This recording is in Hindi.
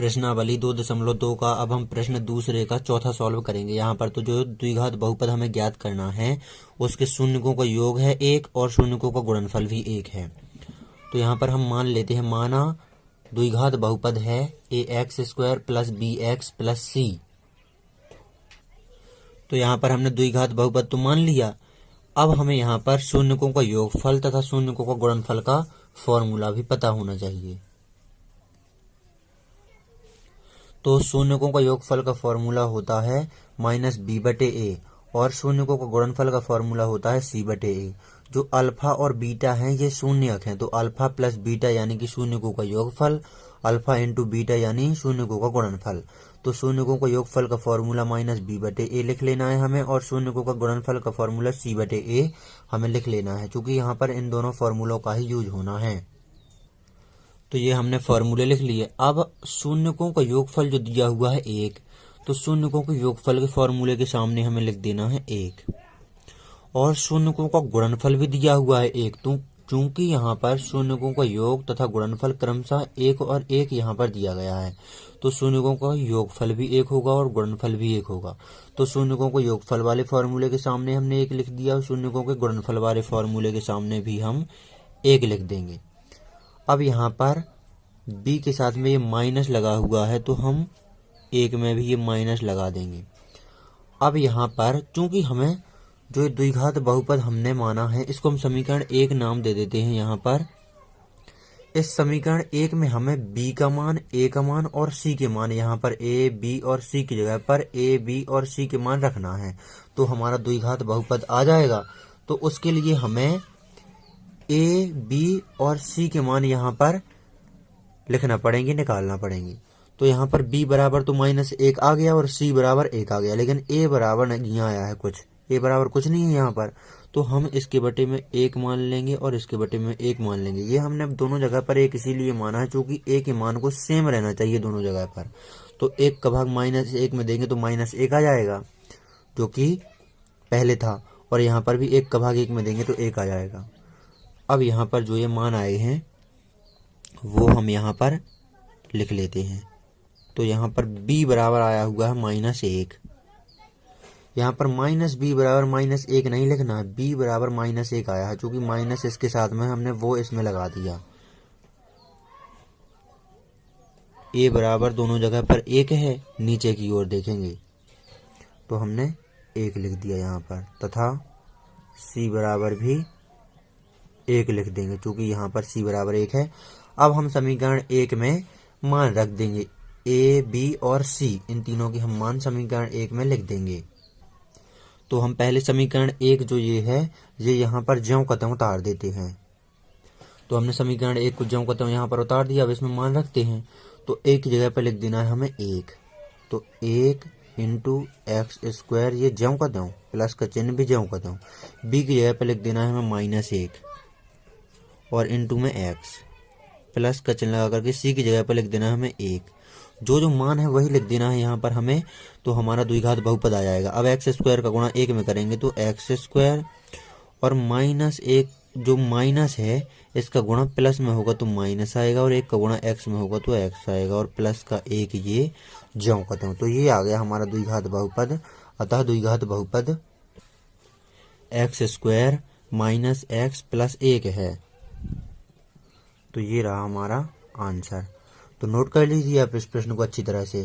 प्रश्नावली 2.2 का अब हम प्रश्न दूसरे का चौथा सॉल्व करेंगे। यहाँ पर तो जो द्विघात बहुपद हमें ज्ञात करना है उसके शून्यकों का योग है 1 और शून्यकों का गुणनफल भी 1 है। तो यहाँ पर हम मान लेते हैं, माना द्विघात बहुपद है ax² plus bx plus c। तो यहाँ पर हमने द्विघात बहुपद तो मान लिया। अब हमें यहाँ पर शून्यकों का योगफल तथा शून्यकों का गुणनफल का फॉर्मूला भी पता होना चाहिए। तो शून्यकों का योगफल का फॉर्मूला होता है -b/a और शून्यकों का गुणनफल का फॉर्मूला होता है c/a। जो अल्फा और बीटा हैं ये शून्यक हैं, तो अल्फा प्लस बीटा यानी कि शून्यकों का योगफल, अल्फा इंटू बीटा यानी शून्यकों का गुणनफल। तो शून्यकों का योगफल का फॉर्मूला -b/a लिख लेना है हमें, और शून्यकों का गुणनफल का फॉर्मूला c/a हमें लिख लेना है, क्योंकि यहाँ पर इन दोनों फॉर्मूलों का ही यूज होना है। तो ये हमने फॉर्मूले लिख लिए। अब शून्यकों का योगफल जो दिया हुआ है 1, तो शून्यकों के योगफल के फॉर्मूले के सामने हमें लिख देना है 1, और शून्यकों का गुणनफल भी दिया हुआ है 1। तो चूंकि यहाँ पर शून्यकों का योग तथा गुणनफल क्रमशः 1 और 1 यहाँ पर दिया गया है, तो शून्यकों का योगफल भी 1 होगा और गुणनफल भी 1 होगा। तो शून्यकों को योगफल वाले फॉर्मूले के सामने हमने 1 लिख दिया और शून्यकों के गुणनफल वाले फॉर्मूले के सामने भी हम 1 लिख देंगे। अब यहाँ पर b के साथ में ये माइनस लगा हुआ है, तो हम 1 में भी ये माइनस लगा देंगे। अब यहाँ पर चूंकि हमें जो द्विघात बहुपद हमने माना है इसको हम समीकरण 1 नाम दे देते हैं। यहाँ पर इस समीकरण 1 में हमें b का मान, a का मान और c के मान, यहाँ पर a, b और c की जगह पर a, b और c के मान रखना है, तो हमारा द्विघात बहुपद आ जाएगा। तो उसके लिए हमें a, b और c के मान यहाँ पर लिखना पड़ेंगे, निकालना पड़ेंगे। तो यहाँ पर b बराबर तो -1 आ गया और c बराबर 1 आ गया, लेकिन a बराबर नहीं आया है, कुछ a बराबर कुछ नहीं है यहाँ पर। तो हम इसके बटे में 1 मान लेंगे और इसके बटे में 1 मान लेंगे। ये हमने दोनों जगह पर 1 इसीलिए माना है क्योंकि a के मान को सेम रहना चाहिए दोनों जगह पर। तो 1 का भाग -1 में देंगे तो -1 आ जाएगा जो कि पहले था, और यहाँ पर भी 1 का भाग 1 में देंगे तो 1 आ जाएगा। अब यहाँ पर जो ये मान आए हैं वो हम यहाँ पर लिख लेते हैं। तो यहाँ पर b बराबर आया हुआ है -1। यहाँ पर -b बराबर -1 नहीं लिखना है, b बराबर -1 आया है, क्योंकि माइनस इसके साथ में हमने वो इसमें लगा दिया। a बराबर दोनों जगह पर 1 है, नीचे की ओर देखेंगे तो हमने 1 लिख दिया यहाँ पर, तथा c बराबर भी 1 लिख देंगे क्योंकि यहाँ पर c बराबर 1 है। अब हम समीकरण 1 में मान रख देंगे a, b और c, इन तीनों के हम मान समीकरण 1 में लिख देंगे। तो हम पहले समीकरण 1 जो ये है ये यहाँ पर ज्यों का त्यों उतार देते हैं। तो हमने समीकरण 1 को ज्यों का त्यों यहाँ पर उतार दिया। अब इसमें मान रखते हैं, तो एक की जगह पर लिख देना है हमें 1, तो 1 इंटू x², ये ज्यों का त्यों, प्लस का चिन्ह भी ज्यों का त्यों। b की जगह पर लिख देना है हमें -1 और इंटू में x, प्लस का चिन्ह लगा करके c की जगह पर लिख देना है हमें 1। जो मान है वही लिख देना है यहाँ पर हमें, तो हमारा द्विघात बहुपद आ जाएगा। अब x² का गुणा 1 में करेंगे तो x² और -1 जो माइनस है इसका गुणा प्लस में होगा तो माइनस आएगा, और 1 का गुणा x में होगा तो x आएगा, और प्लस का 1 ये ज्यों का त्यों। तो ये आ गया हमारा द्विघात बहुपद। अतः द्विघात बहुपद x² - x प्लस 1 है। तो ये रहा हमारा आंसर। तो नोट कर लीजिए आप इस प्रश्न को अच्छी तरह से।